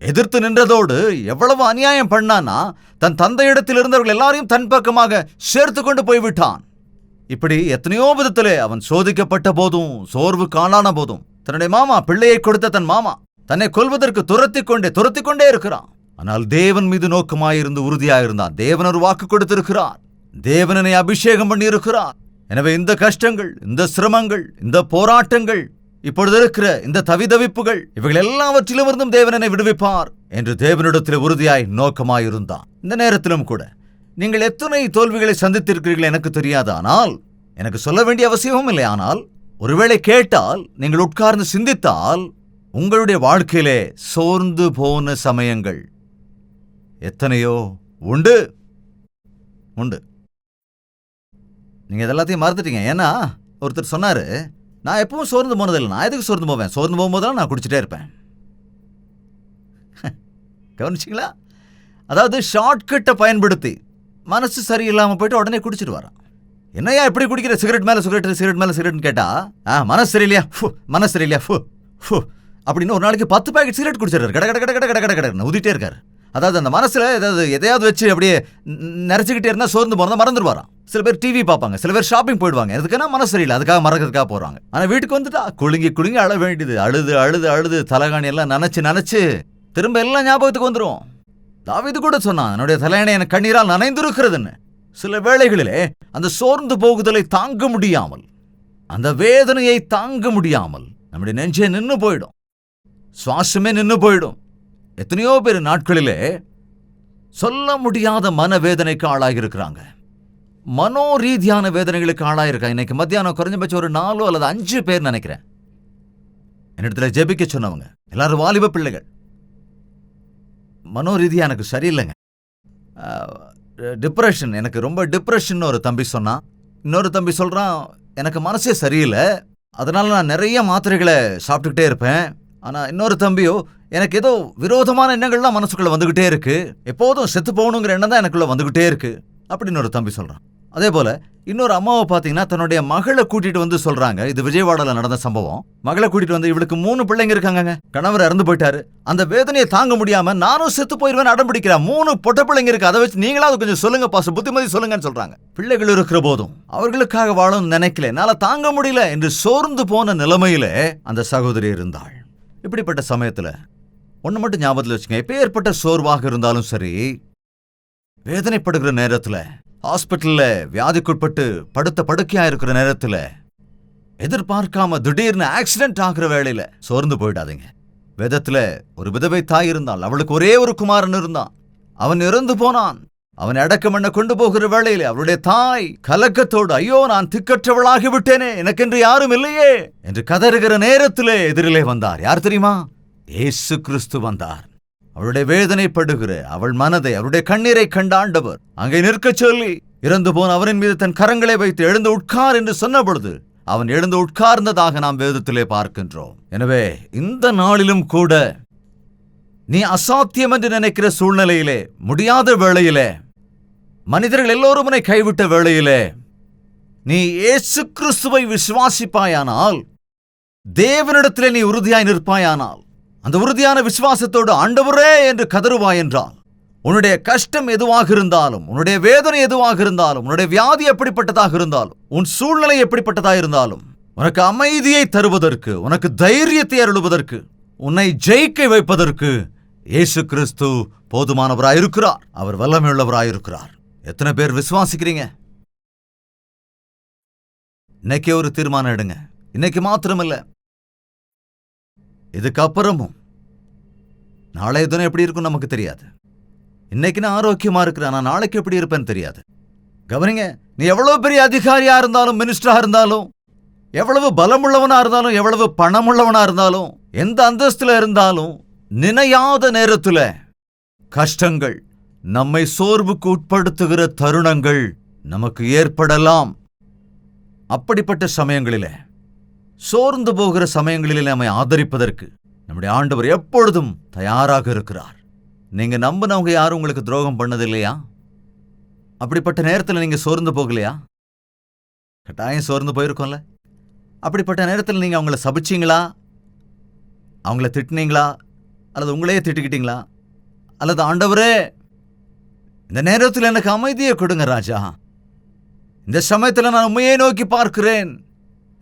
எதிர்த்து நின்றதோடு எவ்வளவு அநியாயம் பண்ணானா, தன் தந்தையிடத்தில் இருந்தவர்கள் எல்லாரையும் தன் பக்கமாக சேர்த்து கொண்டு போய்விட்டான். இப்படி எத்தனையோ விதத்திலே அவன் சோதிக்கப்பட்ட போதும், சோர்வுக்கு ஆளான போதும், தன்னுடைய மாமா, பிள்ளையை கொடுத்த தன் மாமா தன்னை கொல்வதற்கு துரத்தி கொண்டே இருக்கிறான். ஆனால் தேவன் மீது நோக்கமாயிருந்து உறுதியாயிருந்தான். தேவன் ஒரு வாக்கு கொடுத்திருக்கிறார், தேவனனை அபிஷேகம் பண்ணி இருக்கிறார். எனவே இந்த கஷ்டங்கள், இந்த சிரமங்கள், இந்த போராட்டங்கள், இப்பொழுது இருக்கிற இந்த தவிதவிப்புகள், இவைகள் எல்லாவற்றிலும் இருந்தும் தேவன் என்னை விடுவிப்பார், என்று தேவனிடத்தில் உறுதியாய் நோக்கமாயிருந்தான். இந்த நேரத்திலும் கூட நீங்கள் எத்தனை தோல்விகளை சந்தித்திருக்கிறீர்கள் எனக்கு தெரியாது, ஆனால் எனக்கு சொல்ல வேண்டிய அவசியமும் இல்லை. ஆனால் ஒருவேளை கேட்டால், நீங்கள் உட்கார்ந்து சிந்தித்தால், உங்களுடைய வாழ்க்கையிலே சோர்ந்து போன சமயங்கள் எத்தனையோ உண்டு உண்டு. நீங்க இதெல்லாத்தையும் மறந்துட்டீங்க. ஏன்னா ஒருத்தர் சொன்னாரு, நான் எப்பவும் சோர்ந்து போனதில்லை, நான் எதுக்கு சோர்ந்து போவேன், சோர்ந்து போகும்போதெல்லாம் நான் குடிச்சிட்டே இருப்பேன். கவனிச்சிங்களா? அதாவது ஷார்ட்கட்டை பயன்படுத்தி மனசு சரியில்லாமல் போயிட்டு உடனே குடிச்சிட்டு வரான். என்னையா எப்படி குடிக்கிற, சிகரெட் மேலே சிகரெட், சிகரெட் மேலே சிகரெட்னு கேட்டா, மனசு சரியில்லையா, மனசு சரியில்லையா, அப்படின்னு ஒரு நாளைக்கு 10 பேக்கெட் சிகரெட் குடிச்சிடுறாரு. கட கட கட கட கட கட ஊதிட்டே இருக்காரு. அதாவது அந்த மனசுல எதையாவது வச்சு அப்படியே நிறைச்சிக்கிட்டே இருந்தால் சோர்ந்து போறதா மறந்துடுவாராம். சில பேர் டிவி பார்ப்பாங்க, சில பேர் ஷாப்பிங் போயிடுவாங்க, எதுக்குன்னா மனசு சரியில்லை, அதுக்காக மறக்கிறதுக்காக போறாங்க. ஆனால் வீட்டுக்கு வந்துட்டா குலுங்கி குலுங்கி அழ வேண்டியது, அழுது அழுது அழுது தலகாணி எல்லாம் நினைச்சு திரும்ப எல்லாம் ஞாபகத்துக்கு வந்துடும். தாவீது கூட சொன்னான், என்னுடைய தலையணை எனக்கு கண்ணீரால் நனைந்திருக்கிறதுன்னு. சில வேளைகளிலே அந்த சோர்ந்து போகுதலை தாங்க முடியாமல், அந்த வேதனையை தாங்க முடியாமல் நம்முடைய நெஞ்சே நின்று போயிடும், சுவாசமே நின்று போயிடும். எத்தனையோ பேர் நாட்களிலே சொல்ல முடியாத மனவேதனைக்கு ஆளாகிருக்கிறாங்க, மனோரீதியான வேதனைகளுக்கு ஆளாயிருக்காங்க. இன்னைக்கு மத்தியானம் குறைஞ்சபட்சம் ஒரு 4 அல்லது 5 பேர் நினைக்கிறேன் என்னிடத்துல ஜெபிக்க சொன்னவங்க, எல்லாரும் வாலிப பிள்ளைகள். மனோரீதியா எனக்கு சரியில்லைங்க, டிப்ரெஷன், எனக்கு ரொம்ப டிப்ரெஷன் ஒரு தம்பி சொன்னான். இன்னொரு தம்பி சொல்றான், எனக்கு மனசே சரியில்லை, அதனால நான் நிறைய மாத்திரைகளை சாப்பிட்டுக்கிட்டே இருப்பேன். ஆனா இன்னொரு தம்பியோ, எனக்கு ஏதோ விரோதமான எண்ணங்கள்லாம் மனசுக்குள்ள வந்துகிட்டே இருக்கு, எப்போதும் செத்து போகணுங்கிற எண்ணம் தான் எனக்குள்ள வந்துகிட்டே இருக்கு அப்படின்னு ஒரு தம்பி சொல்றான். அதே போல இன்னொரு அம்மாவை பார்த்தீங்கன்னா தன்னுடைய மகளை கூட்டிட்டு வந்து சொல்றாங்க, இது விஜயவாடால நடந்த சம்பவம். மகளை கூட்டிட்டு வந்து, இவளுக்கு 3 பிள்ளைங்க இருக்காங்க, கணவர் இறந்து போயிட்டாரு, அந்த வேதனையை தாங்க முடியாம நானும் செத்து போயிருவேன் அடம் பிடிக்கிறேன், 3 பொட்ட பிள்ளைங்க இருக்கு, அதை வச்சு நீங்களாவது கொஞ்சம் சொல்லுங்க பாச, புத்திமதி சொல்லுங்கன்னு சொல்றாங்க. பிள்ளைகள் இருக்கிற போதும் அவர்களுக்காக வாழும் நினைக்கல, என்னால தாங்க முடியல என்று சோர்ந்து போன நிலைமையில அந்த சகோதரி இருந்தாள். இப்படிப்பட்ட சமயத்துல ஒண்ணு மட்டும் ஞாபகத்தில் வச்சுங்க, எப்பேற்பட்ட சோர்வாக இருந்தாலும் சரி, வேதனைப்படுகிற நேரத்துல, ஹாஸ்பிட்டல்ல வியாதிக்குட்பட்டு படுத்த படுக்கையா இருக்கிற நேரத்துல, எதிர்பார்க்காம திடீர்னு ஆக்சிடென்ட் ஆகிற வேளையில சோர்ந்து போயிடாதீங்க. வேதத்துல ஒரு விதவை தாய் இருந்தாள், அவளுக்கு ஒரே ஒரு குமாரன் இருந்தான், அவன் இறந்து போனான். அவன் அடக்கம் பண்ண கொண்டு போகிற வேளையில அவருடைய தாய் கலக்கத்தோடு, ஐயோ நான் திக்கற்றவளாகி விட்டேனே, எனக்கென்று யாரும் இல்லையே என்று கதறுகிற நேரத்திலே எதிரிலே வந்தார். யார் தெரியுமா? இயேசு கிறிஸ்து வந்தார். அவளுடைய வேதனைப்படுகிற அவள் மனதை, அவருடைய கண்ணீரை கண்ட ஆண்டவர் அங்கே நிற்கச் சொல்லி, இறந்து போன அவரின் மீது தன் கரங்களை வைத்து எழுந்து உட்கார் என்று சொன்ன பொழுது அவன் எழுந்து உட்கார்ந்ததாக நாம் வேதத்திலே பார்க்கின்றோம். எனவே இந்த நாளிலும் கூட நீ அசாத்தியம் என்று நினைக்கிற சூழ்நிலையிலே, முடியாத வேளையிலே, மனிதர்கள் எல்லோரும் உன்னை கைவிட்ட வேளையிலே, நீ இயேசு கிறிஸ்துவை விசுவாசிப்பாயானால், தேவனிடத்திலே நீ உறுதியாய் நிற்பாயானால், அந்த உறுதியான விசுவாசத்தோடு ஆண்டவரே என்று கதறுவாய் என்றால், உன்னுடைய கஷ்டம் எதுவாக இருந்தாலும், உன்னுடைய வேதனை எதுவாக இருந்தாலும், உன்னுடைய வியாதி எப்படிப்பட்டதாக இருந்தாலும், உன் சூழ்நிலை எப்படிப்பட்டதாக இருந்தாலும், உனக்கு அமைதியை தருவதற்கு, உனக்கு தைரியத்தை அருளுவதற்கு, உன்னை ஜெயிக்க வைப்பதற்கு இயேசு கிறிஸ்து போதுமானவராயிருக்கிறார். அவர் வல்லமையுள்ளவராயிருக்கிறார். எத்தனை பேர் விசுவாசிக்கிறீங்க? இன்னைக்கே ஒரு தீர்மானம் எடுங்க. இன்னைக்கு மாத்திரமில்ல, இதுக்கப்புறமும் நாளைய தினம் எப்படி இருக்கும் நமக்கு தெரியாது. இன்னைக்கு நான் ஆரோக்கியமா இருக்கிறேன், நான் நாளைக்கு எப்படி இருப்பேன்னு தெரியாது. கவனிங்க, நீ எவ்வளவு பெரிய அதிகாரியா இருந்தாலும், மினிஸ்டரா இருந்தாலும், எவ்வளவு பலமுள்ளவனா இருந்தாலும், எவ்வளவு பணமுள்ளவனா இருந்தாலும், எந்த அந்தஸ்துல இருந்தாலும், நினையாத நேரத்துல கஷ்டங்கள், நம்மை சோர்வுக்கு உட்படுத்துகிற தருணங்கள் நமக்கு ஏற்படலாம். அப்படிப்பட்ட சமயங்களிலே, சோர்ந்து போகிற சமயங்களிலே நம்மை ஆதரிப்பதற்கு நம்முடைய ஆண்டவர் எப்பொழுதும் தயாராக இருக்கிறார். நீங்க நம்பினவங்க யாரும் உங்களுக்கு துரோகம் பண்ணது இல்லையா? அப்படிப்பட்ட நேரத்தில் நீங்க சோர்ந்து போகலையா? கட்டாயம் சோர்ந்து போயிருக்கோம்ல. அப்படிப்பட்ட நேரத்தில் நீங்க அவங்கள சபிச்சீங்களா? அவங்கள திட்டினீங்களா? அல்லது உங்களையே திட்டிக்கிட்டீங்களா? அல்லது ஆண்டவரே இந்த நேரத்தில் எனக்கு அமைதியை கொடுங்க ராஜா, இந்த சமயத்தில் நான் உண்மையை நோக்கி பார்க்கிறேன்,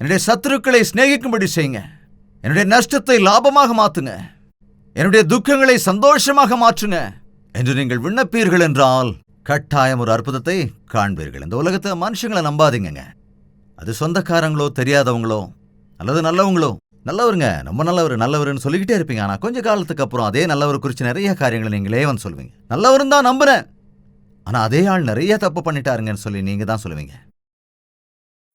என்னுடைய சத்துருக்களை சிநேகிக்கும்படி செய்யுங்க, என்னுடைய நஷ்டத்தை லாபமாக மாற்றுங்க, என்னுடைய துக்கங்களை சந்தோஷமாக மாற்றுங்க என்று நீங்கள் விண்ணப்பீர்கள் என்றால் கட்டாயம் ஒரு அற்புதத்தை காண்பீர்கள். இந்த உலகத்தை மனுஷங்களை நம்பாதீங்க. அது சொந்தக்காரங்களோ, தெரியாதவங்களோ, அல்லது நல்லவங்களோ, நல்லவருங்க, ரொம்ப நல்லவருன்னு சொல்லிக்கிட்டே இருப்பீங்க. ஆனா கொஞ்ச காலத்துக்கு அப்புறம் அதே நல்லவர் குறித்து நிறைய காரியங்களை நீங்களே வந்து சொல்லுவீங்க. நல்லவரும் தான் நம்புறேன், ஆனா அதே ஆள் நிறைய தப்பு பண்ணிட்டாருங்கன்னு சொல்லி நீங்க தான் சொல்லுவீங்க.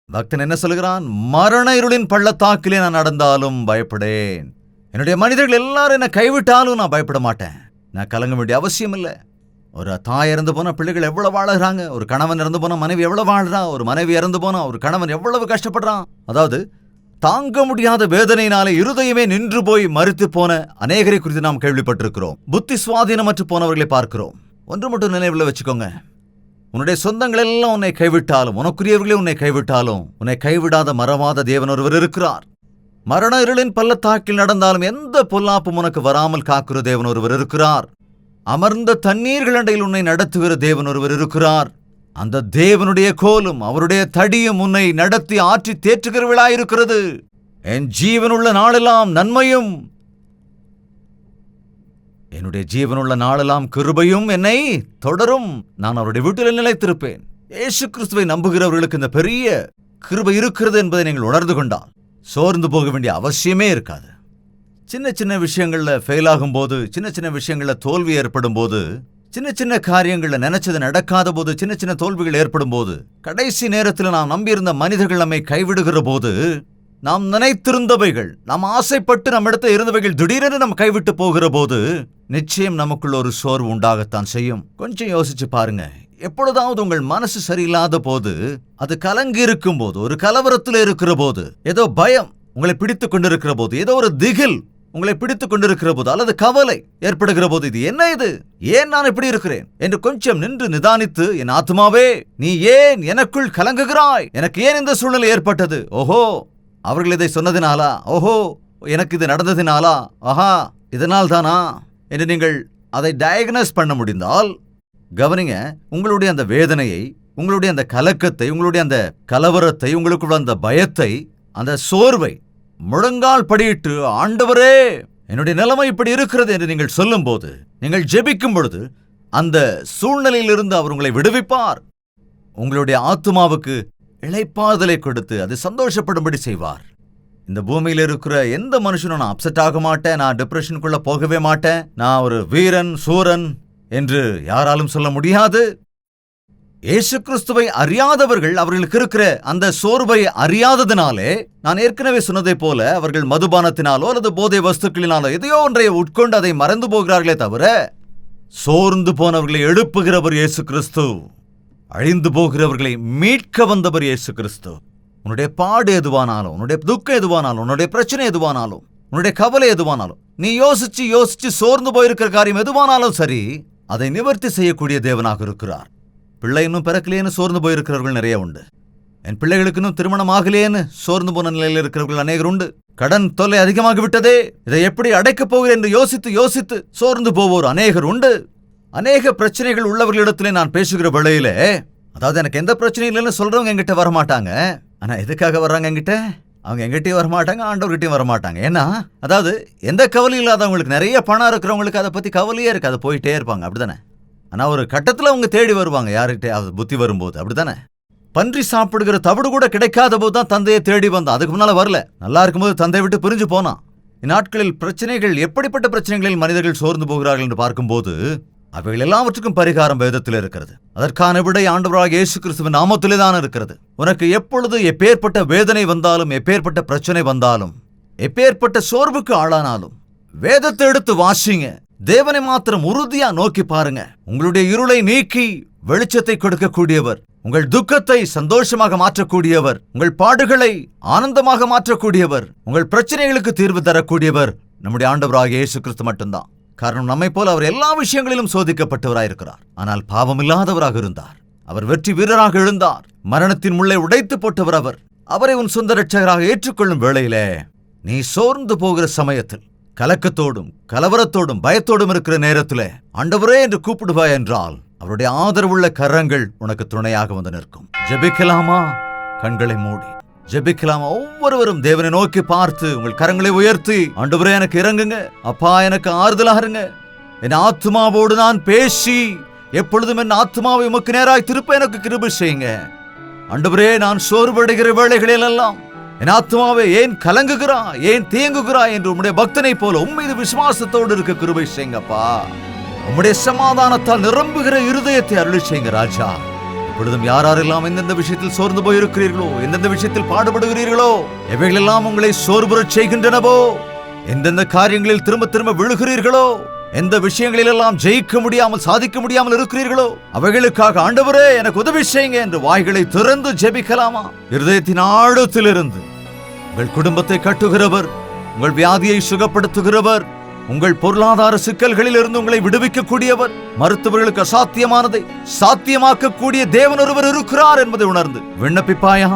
பக்தன் என்ன சொல்லுகிறான்? மரண இருளின் பள்ளத்தாக்கிலே நான் நடந்தாலும் பயப்படேன். என்னுடைய மனிதர்கள் எல்லாரும் என்ன கைவிட்டாலும் நான் பயப்பட மாட்டேன். நான் கலங்க வேண்டிய அவசியம் இல்லை. ஒரு தாய் இறந்து போன பிள்ளைகள் எவ்வளவு வாழறாங்க, ஒரு கணவன் இறந்து போன மனைவி எவ்வளவு வாழ்றா, ஒரு மனைவி இறந்து போனா ஒரு கணவன் எவ்வளவு கஷ்டப்படுறான். அதாவது தாங்க முடியாத வேதனையினாலே இருதயமே நின்று போய் மரித்து போன அநேகரை குறித்து நாம் கேள்விப்பட்டிருக்கிறோம். புத்தி சுவாதீனமற்று போனவர்களை பார்க்கிறோம். ஒன்று மட்டும் நினைவில் வச்சுக்கோங்க, உன்னுடைய சொந்தங்கள் எல்லாம் உன்னை கைவிட்டாலும், உனக்குரியவர்களே உன்னை கைவிட்டாலும், உன்னை கைவிடாத மறவாத தேவன் ஒருவர் இருக்கிறார். மரண இருளின் பள்ளத்தாக்கில் நடந்தாலும் எந்த பொல்லாப்பும் உனக்கு வராமல் காக்கிற தேவன் ஒருவர் இருக்கிறார். அமர்ந்த தண்ணீர்கள் அண்டையில் உன்னை நடத்துகிற தேவன் ஒருவர் இருக்கிறார். அந்த தேவனுடைய கோலும் அவருடைய தடியும் உன்னை நடத்தி ஆற்றி தேற்றுகிறவளாயிருக்கிறது. என் ஜீவனுள்ள நாளெல்லாம் நன்மையும், என்னுடைய ஜீவனுள்ள நாளெல்லாம் கிருபையும் என்னை தொடரும். நான் அவருடைய வீட்டில் நிலைத்திருப்பேன். இயேசு கிறிஸ்துவை நம்புகிறவர்களுக்கு இந்த பெரிய கிருபை இருக்கிறது என்பதை நீங்கள் உணர்ந்து கொண்டால் சோர்ந்து போக வேண்டிய அவசியமே இருக்காது. சின்ன சின்ன விஷயங்கள்ல ஃபெயில் ஆகும் போது, சின்ன சின்ன விஷயங்கள்ல தோல்வி ஏற்படும் போது, சின்ன சின்ன காரியங்கள்ல நினைச்சது நடக்காத போது, சின்ன சின்ன தோல்விகள் ஏற்படும் போது, கடைசி நேரத்தில் நாம் நம்பியிருந்த மனிதர்கள் நம்மை கைவிடுகிற போது, நாம் நினைத்திருந்தவைகள், நாம் ஆசைப்பட்டு நம்மிடத்தில் இருந்தவைகள் திடீரென நம்ம கைவிட்டு போகிற போது நிச்சயம் நமக்குள்ள ஒரு சோர்வு உண்டாகத்தான் செய்யும். கொஞ்சம் யோசிச்சு பாருங்க. எப்பொழுதாவது உங்கள் மனசு சரியில்லாத போது, அது கலங்கி இருக்கும் போது, ஒரு கலவரத்தில் இருக்கிற போது, ஏதோ பயம் உங்களை பிடித்துக் கொண்டிருக்கிற போது, ஏதோ ஒரு திகில் உங்களை பிடித்துக் கொண்டிருக்கிற போது, அல்லது கவலை ஏற்படுகிற போது, இது என்ன, இது ஏன் நான் இப்படி இருக்கிறேன் என்று கொஞ்சம் நின்று நிதானித்து, என் ஆத்மாவே நீ ஏன் எனக்குள் கலங்குகிறாய், எனக்கு ஏன் இந்த சூழ்நிலை ஏற்பட்டது, ஓஹோ அவர்கள் இதை சொன்னதினாலா, ஓஹோ எனக்கு இது நடந்ததினாலா, ஆஹா இதனால் தானா என்று நீங்கள் அதை டயக்னோஸ் பண்ண முடிந்தால், கவனிங்க, உங்களுடைய அந்த வேதனையை, உங்களுடைய அந்த கலக்கத்தை, உங்களுடைய அந்த கலவரத்தை, உங்களுக்குள்ள அந்த பயத்தை, அந்த சோர்வை முழங்கால் படியிட்டு, ஆண்டவரே என்னுடைய நிலைமை இப்படி இருக்கிறது என்று நீங்கள் சொல்லும் போது, நீங்கள் ஜெபிக்கும் பொழுது அந்த சூழ்நிலையிலிருந்து அவர் உங்களை விடுவிப்பார். உங்களுடைய ஆத்துமாவுக்கு இளைப்பாறுதலை கொடுத்து அது சந்தோஷப்படும்படி செய்வார். இந்த பூமியில் இருக்கிற எந்த மனுஷனும் நான் அப்செட் ஆக மாட்டேன், நான் டிப்ரெஷனுக்குள்ள போகவே மாட்டேன், நான் ஒரு வீரன் சூரன் என்று யாராலும் சொல்ல முடியாது. இயேசு கிறிஸ்துவை அறியாதவர்கள் அவர்களுக்கு இருக்கிற அந்த சோர்வை அறியாததினாலே, நான் ஏற்கனவே சொன்னதை போல, அவர்கள் மதுபானத்தினாலோ அல்லது போதை வஸ்துக்களினாலோ எதையோ ஒன்றை உட்கொண்டு அதை மறந்து போகிறார்களே தவிர, சோர்ந்து போனவர்களை எழுப்புகிறவர் இயேசு கிறிஸ்து, அழிந்து போகிறவர்களை மீட்க வந்தவர் இயேசு கிறிஸ்து. உன்னுடைய பாடு எதுவானாலும், உன்னுடைய துக்கம் எதுவானாலும், உன்னுடைய பிரச்சனை எதுவானாலும், உன்னுடைய கவலை எதுவானாலும், நீ யோசிச்சு யோசிச்சு சோர்ந்து போயிருக்கிற காரியம் எதுவானாலும் சரி, அதை நிவர்த்தி செய்யக்கூடிய தேவனாக இருக்கிறார். பிள்ளை இன்னும் பிறக்கலேன்னு சோர்ந்து போயிருக்கிறவர்கள் நிறைய உண்டு. என் பிள்ளைகளுக்கு இன்னும் திருமணம் ஆகலேன்னு சோர்ந்து போன நிலையில் இருக்கிறவர்கள் அநேகர் உண்டு. கடன் தொல்லை அதிகமாகிவிட்டதே, இதை எப்படி அடைக்கப் போகிறேன் என்று யோசித்து யோசித்து சோர்ந்து போவோர் அநேகர் உண்டு. அநேக பிரச்சனைகள் உள்ளவர்களிடத்திலே நான் பேசுகிற வேளையிலே, அதாவது எனக்கு எந்த பிரச்சனையும் இல்லைன்னு சொல்றவங்க என்கிட்ட வரமாட்டாங்க. ஆனா எதுக்காக வர்றாங்க என்கிட்ட? அவங்க எங்கிட்டையும் வரமாட்டாங்க, ஆண்டவர்கிட்டையும் வரமாட்டாங்க. ஏன்னா, அதாவது எந்த கவலையும் இல்லாதவங்களுக்கு, நிறைய பணம் இருக்கிறவங்களுக்கு அதை பத்தி கவலையே இருக்கு, அதை போயிட்டே இருப்பாங்க, அப்படித்தானே? ஆனா ஒரு கட்டத்துல அவங்க தேடி வருவாங்க, யார்கிட்ட புத்தி வரும்போது, அப்படித்தானே? பன்றி சாப்பிடுகிற தவிடு கூட கிடைக்காத போது தான் தந்தையை தேடி வந்தான், அதுக்கு முன்னால வரல. நல்லா இருக்கும்போது தந்தையை விட்டு பிரிஞ்சு போனான். இந்நாட்களில் பிரச்சனைகள், எப்படிப்பட்ட பிரச்சனைகளில் மனிதர்கள் சோர்ந்து போகிறார்கள் என்று பார்க்கும்போது, அவைகள் எல்லாவற்றுக்கும் பரிகாரம் வேதத்தில் இருக்கிறது. அதற்கான விடை ஆண்டவராகிய இயேசு கிறிஸ்துவின் நாமத்திலே தான் இருக்கிறது. உனக்கு எப்பொழுது எப்பேற்பட்ட வேதனை வந்தாலும், எப்பேற்பட்ட பிரச்சனை வந்தாலும், எப்பேற்பட்ட சோர்வுக்கு ஆளானாலும், வேதத்தை எடுத்து வாசிங்க. தேவனை மாத்திரம் உறுதியா நோக்கி பாருங்க. உங்களுடைய இருளை நீக்கி வெளிச்சத்தை கொடுக்கக்கூடியவர், உங்கள் துக்கத்தை சந்தோஷமாக மாற்றக்கூடியவர், உங்கள் பாடுகளை ஆனந்தமாக மாற்றக்கூடியவர், உங்கள் பிரச்சனைகளுக்கு தீர்வு தரக்கூடியவர் நம்முடைய ஆண்டவராகிய இயேசு கிறிஸ்து மட்டும்தான். காரணம், நம்மை போல அவர் எல்லா விஷயங்களிலும் சோதிக்கப்பட்டவராயிருக்கிறார். ஆனால் பாவமில்லாதவராக இருந்தார். அவர் வெற்றி வீரராக எழுந்தார். மரணத்தின் முள்ளை உடைத்து போட்டவர் அவர். அவரை உன் சொந்த இரட்சகராக ஏற்றுக்கொள்ளும் வேளையிலே, நீ சோர்ந்து போகிற சமயத்தில், கலக்கத்தோடும் கலவரத்தோடும் பயத்தோடும் இருக்கிற நேரத்திலே ஆண்டவரே என்று கூப்பிடுவாய் என்றால், அவருடைய ஆதரவுள்ள கரங்கள் உனக்கு துணையாக வந்து நிற்கும். ஜெபிக்கலாமா? கண்களை மூடி ஜெபிக்கலாமா? ஒவ்வொருவரும் தேவனை நோக்கி பார்த்து உங்கள் கரங்களை உயர்த்தி, ஆண்டவரே எனக்கு இறங்குங்க, அப்பா எனக்கு ஆறுதலாக இருங்க, என் ஆத்மாவோடு நான் பேசி எப்பொழுதும் என் ஆத்மாவை உமக்கு நேராய் திருப்ப எனக்கு கிருபை செய்யுங்க. ஆண்டவரே, நான் சோர்வடைகிற வேளைகளில் எல்லாம் என் ஆத்மாவே ஏன் கலங்குகிறாய், ஏன் தேங்குகிறாய் என்று உம்முடைய பக்தனை போல உம்மீது விசுவாசத்தோடு இருக்க கிருபை செய்யுங்கப்பா. உம்முடைய சமாதானத்தால் நிரம்புகிற இருதயத்தை அருளி செய்யுங்க ராஜா. இப்பொழுதும் யாரெல்லாம் எந்தெந்த விஷயத்தில் சோர்ந்து போயிருக்கிறீர்களோ, எந்தெந்த விஷயத்தில் பாடுபடுகிறீர்களோ, எவைகளெல்லாம் உங்களை சோர்வுறச் செய்கின்றனவோ, எந்தெந்த காரியங்களில் திரும்ப திரும்ப விழுகிறீர்களோ, எந்த விஷயங்களிலெல்லாம் ஜெயிக்க முடியாமல் சாதிக்க முடியாமல் இருக்கிறீர்களோ, அவைகளுக்காக ஆண்டவரே எனக்கு உதவி செய்யுங்க என்று வாய்களை திறந்து ஜெபிக்கலாமா? இருதயத்தின் ஆழத்திலிருந்து உங்கள் குடும்பத்தை கட்டுகிறவர், உங்கள் வியாதியை சுகப்படுத்துகிறவர், உங்கள் பொருளாதார சிக்கல்களில் இருந்து உங்களை விடுவிக்கக்கூடியவர், மருத்துவர்களுக்கு அசாத்தியமானதை சாத்தியமாக்கக்கூடிய தேவன் ஒருவர் இருக்கிறார் என்பதை உணர்ந்து விண்ணப்பிப்பாயா?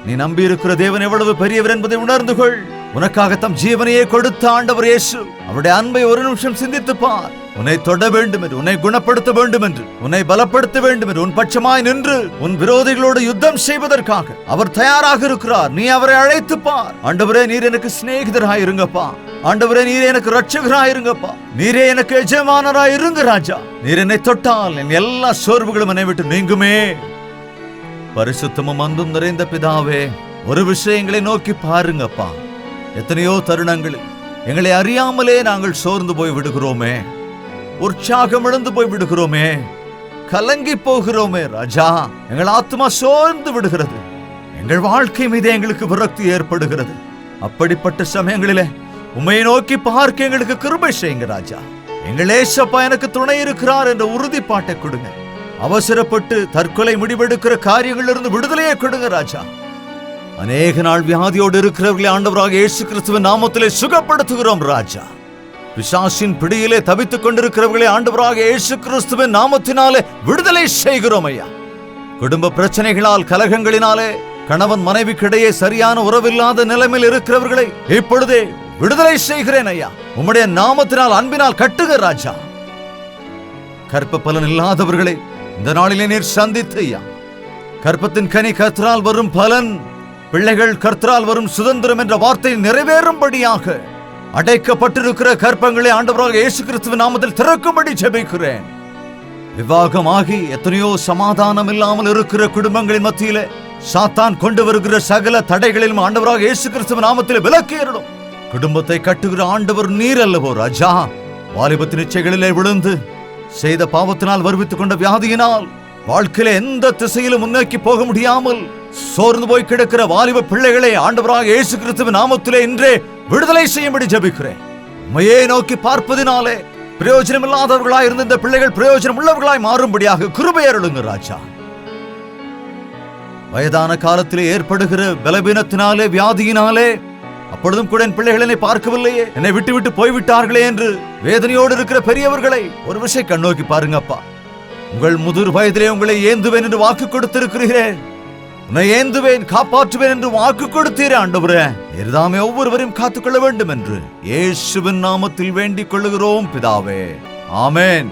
நீ நம்பி இருக்கிற தேவன் எவ்வளவு பெரியவர் என்பதை உணர்ந்து கொள். உனக்காக தம் ஜீவனையே கொடுத்த ஆண்டவர் இயேசு, அவருடைய அன்பை ஒரு நிமிஷம் சிந்தித்து பார். உன்னை தொட வேண்டும் என்று, உன்னை குணப்படுத்த வேண்டும் என்று, உன்னை பலப்படுத்த வேண்டும் என்று, உன் பட்சமாய் நின்று உன் விரோதிகளோடு யுத்தம் செய்வதற்காக அவர் தயாராக இருக்கிறார். நீ அவரை அழைத்து பார். ஆண்டவரே, நீர் எனக்கு சிநேகிதராய் இருங்கப்பா. ஆண்டவரே, நீரே எனக்கு இரட்சகராய் இருங்கப்பா. நீரே எனக்கு எஜமானராய் இருங்க ராஜா. நீர் என்னை தொட்டால் என் எல்லா சோர்வுகளும் என்னை விட்டு நீங்குமே. பரிசுத்தமும் அன்பும் நிறைந்த பிதாவே, ஒரு விஷயங்களை நோக்கி பாருங்கப்பா. எத்தனையோ தருணங்களில் எங்களை அறியாமலே நாங்கள் சோர்ந்து போய் விடுகிறோமே, உற்சாகம் இழந்து போய் விடுகிறோமே, கலங்கி போகிறோமே ராஜா. எங்கள் ஆத்மா சோர்ந்து விடுகிறது, எங்கள் வாழ்க்கை மீது எங்களுக்கு விரக்தி ஏற்படுகிறது. அப்படிப்பட்ட சமயங்களிலே உம்மை நோக்கி பார்க்க எங்களுக்கு கிருபை செய்யுங்க ராஜா. எங்கள் ஏசப்பா எனக்கு துணை இருக்கிறார் என்ற உறுதிப்பாட்டை கொடுங்க. அவசரப்பட்டு தற்கொலை முடிவெடுக்கிற காரியங்களிலிருந்து விடுதலையை கொடுங்க ராஜா. அநேக நாள் வியாதியோடு இருக்கிறவர்களை ஆண்டவராக இயேசு கிறிஸ்துவின் நாமத்திலே சுகப்படுத்துகிறோம் ராஜா. பிசாசின் பிடியிலே தவித்துக் கொண்டிருக்கிறவர்களை ஆண்டவராக இயேசு கிறிஸ்துவின் நாமத்தினாலே விடுதலை செய்கிறோம் ஐயா. குடும்ப பிரச்சனைகளால், கலகங்களினாலே கணவன் மனைவிக்கிடையே சரியான உறவில்லாத நிலைமையில் இருக்கிறவர்களை இப்பொழுதே விடுதலை செய்கிறேன் ஐயா. உம்முடைய நாமத்தினால் அன்பினால் கட்டுக ராஜா. கற்ப பலன் இல்லாதவர்களை இந்த நாளிலே நீர் சந்தித்து ஐயா. கற்பத்தின் கனி கர்த்தரால் வரும் பலன், பிள்ளைகள் கர்த்தரால் வரும் சுதந்திரம் என்ற வார்த்தை நிறைவேறும்படியாக அடைக்கப்பட்டிருக்கிற கற்பங்களை ஆண்டவராக இயேசு கிறிஸ்துவின் நாமத்தில் திறக்கும்படி ஜெபிக்கிறேன். விவாகமாகி எத்தனையோ சமாதானம் இல்லாமல் இருக்கிற குடும்பங்களின் மத்தியிலே சாத்தான் கொண்டு வருகிற சகல தடைகளிலும் ஆண்டவராக இயேசு கிறிஸ்துவின் நாமத்தில் விலக்கியறணும். குடும்பத்தை கட்டுகிற ஆண்டவர் நீர் அல்லவோ ராஜா. வாலிபத்தின் இச்சைகளிலே விழுந்து செய்த பாவத்தினால் வருவித்துக் கொண்ட வியாதியினால் வாழ்க்கையில எந்த திசையிலும் முன்னோக்கி போக முடியாமல் சோர்ந்து போய் கிடக்கிற வாலிப பிள்ளைகளை ஆண்டவராக இயேசு கிறிஸ்துவின் நாமத்திலே இன்றே விடுதலை செய்யும்படி ஜெபிக்கிறேன். உம்மையே நோக்கி பார்ப்பதினாலே பிரயோஜனம் இல்லாதவர்களாய் இருந்த இந்த பிள்ளைகள் பிரயோஜனம் உள்ளவர்களாய் மாறும்படியாக கிருபை அருளுங்க ராஜா. வயதான காலத்திலே ஏற்படுகிற பலவீனத்தினாலே, வியாதியினாலே அப்பொழுதும் கூட என் பிள்ளைகள் என்னை பார்க்கவில்லையே, என்னை விட்டு விட்டு போய்விட்டார்களே என்று வேதனையோடு இருக்கிற பெரியவர்களை ஒரு விஷயம் கண்ணோக்கி பாருங்கப்பா. உங்கள் முதிர் வயதிலே உங்களை ஏந்துவேன் என்று வாக்கு கொடுத்திருக்கிறீரே, உன்னை ஏந்துவேன் காப்பாற்றுவேன் என்று வாக்கு கொடுத்தீரே ஆண்டவரே. நீர்தாமே ஒவ்வொருவரையும் காத்துக்கொள்ள வேண்டும் என்று இயேசுவின் நாமத்தில் வேண்டிக் கொள்ளுகிறோம் பிதாவே. ஆமென்,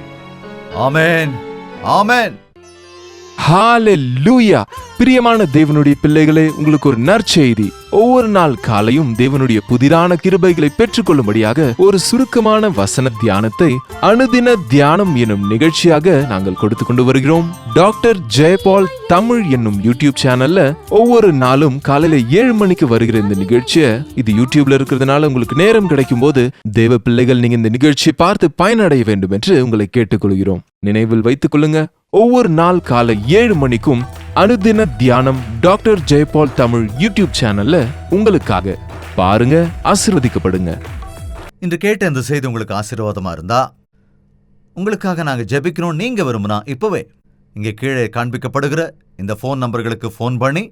ஆமென், ஆமென். ஹalleluya. பிரியமான தேவனுடைய பிள்ளைகளே, உங்களுக்கு ஒரு நற்செய்தி. ஒவ்வொரு நாள் காலையும் தேவனுடைய புதிரான கிருபைகளை பெற்றுக்கொள்ளும்படியாக ஒரு சுருக்கமான வசன தியானத்தை அனுதின தியானம் என்னும் நிகழ்ச்சியாக நாங்கள் கொடுத்து கொண்டு வருகிறோம். டாக்டர் ஜெயபால் தமிழ் என்னும் யூடியூப் சேனல்ல ஒவ்வொரு நாளும் காலையில 7 மணிக்கு வருகிற இந்த நிகழ்ச்சியை, இது யூடியூப்ல இருக்கிறதுனால உங்களுக்கு நேரம் கிடைக்கும் போது தேவ பிள்ளைகள் நீங்க இந்த நிகழ்ச்சியை பார்த்து பயனடைய வேண்டும் என்று உங்களை கேட்டுக்கொள்கிறோம். நினைவில் வைத்துக் கொள்ளுங்க, ஒவ்வொரு நாள் காலை 7 மணிக்கும் அனுதின தியானம் டாக்டர் ஜெயபால் தமிழ் யூடியூப் சேனல்ல உங்களுக்காக பாருங்க, ஆசீர்வதிக்கப்படுங்க. இன்று கேட்ட இந்த செய்தி உங்களுக்கு ஆசீர்வாதமா இருந்தா, உங்களுக்காக நாங்க ஜெபிக்கணும் நீங்க விரும்பினா இப்பவே இங்கே கீழே காண்பிக்கப்படுகிற இந்த போன் நம்பர்களுக்கு போன் பண்ணி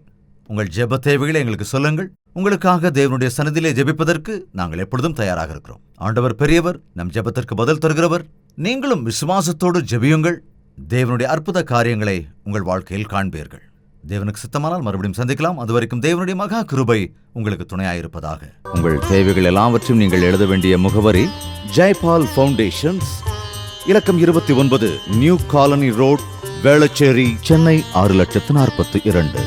உங்கள் ஜெப தேவைகளை எங்களுக்கு சொல்லுங்கள். உங்களுக்காக தேவனுடைய சன்னதியிலே ஜெபிப்பதற்கு நாங்கள் எப்பொழுதும் தயாராக இருக்கிறோம். ஆண்டவர் பெரியவர், நம் ஜெபத்திற்கு பதில் தருகிறவர். நீங்களும் விசுவாசத்தோடு ஜெபியுங்கள். தேவனுடைய அற்புத காரியங்களை உங்கள் வாழ்க்கையில் காண்பீர்கள். தேவனுக்கு சித்தமானால் மறுபடியும் சந்திக்கலாம். அதுவரைக்கும் தேவனுடைய மகா கிருபை உங்களுக்கு துணையாயிருப்பதாக. உங்கள் தேவைகள் எல்லாவற்றையும் நீங்கள் எழுத வேண்டிய முகவரி ஜெயபால் ஃபவுண்டேஷன்ஸ், இலக்கம் 29, new colony road, Velachery, Chennai 6,42,00,000.